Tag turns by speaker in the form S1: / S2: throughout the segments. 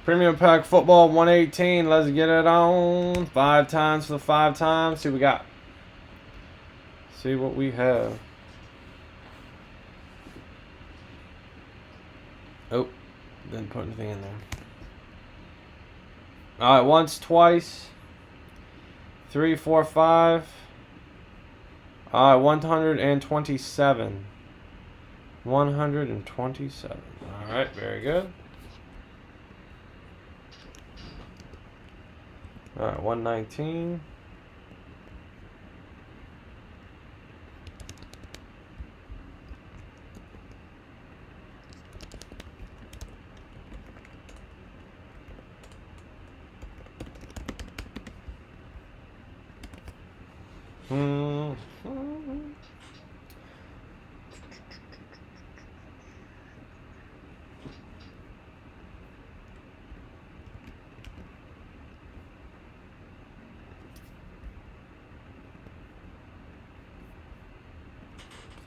S1: Premium pack football 118. Let's get it on. 5 times for the 5 times. See what we got. See what we have. Oh, didn't put anything in there. All right, once, twice. 3, 4, 5. All right, 127. 127. All right, very good. All right, 119.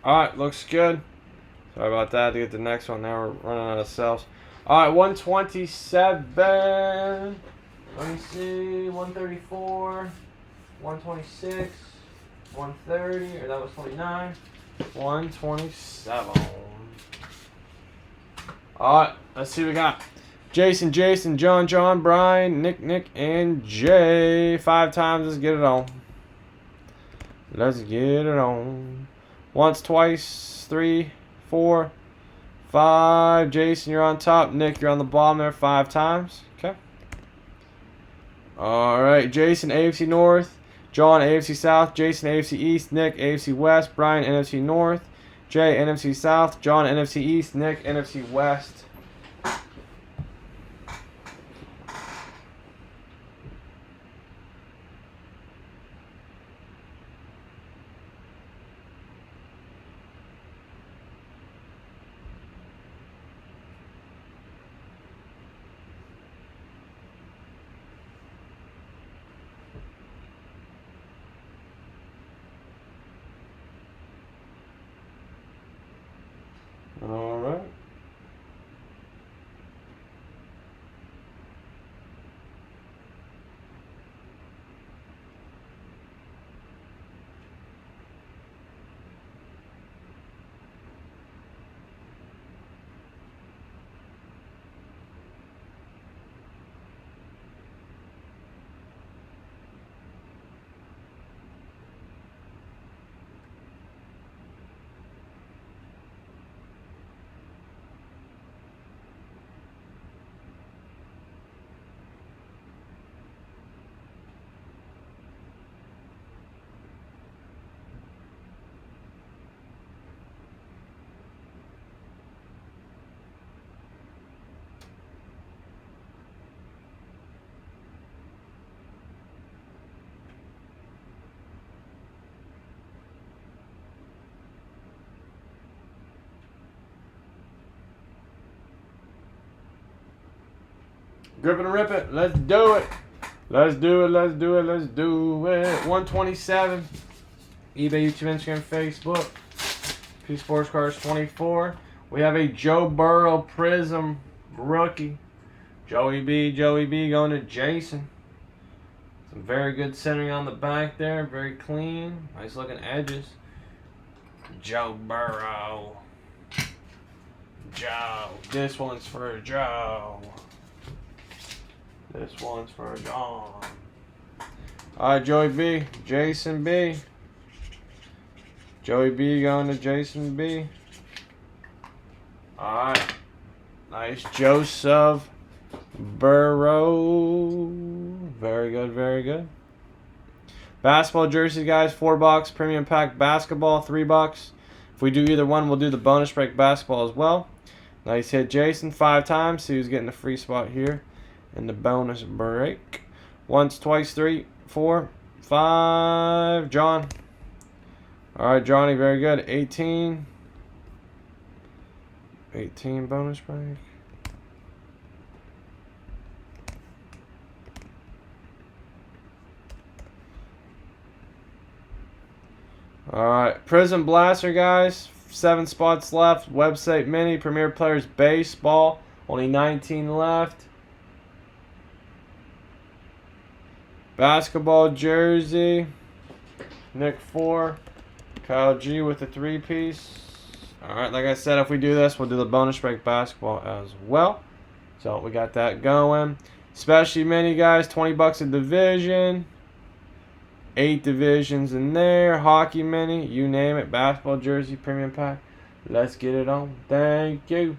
S1: Alright, looks good. Sorry about that. To get the next one, now we're running out of cells. Alright, 127. Let me see. 134. 126. 130. Or that was 29. 127. Alright, let's see what we got. Jason, John, Brian, Nick, and Jay. 5 times. Let's get it on. Let's get it on. Once, twice, 3, 4, 5. Jason, you're on top. Nick, you're on the bottom there 5 times. Okay. Alright, Jason, AFC North. John, AFC South. Jason, AFC East. Nick, AFC West. Brian, NFC North. Jay, NFC South. John, NFC East. Nick, NFC West. All right. Grip it and rip it. Let's do it. Let's do it. 127. eBay, YouTube, Instagram, Facebook. P-SPORTSCARDS24. We have a Joe Burrow Prism rookie. Joey B going to Jason. Some very good centering on the back there. Very clean. Nice looking edges. Joe Burrow. Joe. This one's for Joe. This one's for John. Alright, Joey B. Jason B. Joey B going to Jason B. Alright. Nice Joseph Burrow. Very good. Basketball jerseys, guys. $4. Premium pack basketball, $3. If we do either one, we'll do the bonus break basketball as well. Nice hit, Jason. 5 times. So he's getting a free spot here in the bonus break. Once, twice, 3, 4, 5. John. Alright, Johnny, very good. 18. 18 bonus break. Alright, Prism Blaster, guys. 7 spots left. Website Mini, Premier Players Baseball. Only 19 left. Basketball jersey. Nick 4. Kyle G with the 3-piece. Alright, like I said, if we do this, we'll do the bonus break basketball as well. So we got that going. Specialty mini, guys, 20 bucks a division. 8 divisions in there. Hockey mini, you name it. Basketball jersey, premium pack. Let's get it on. Thank you.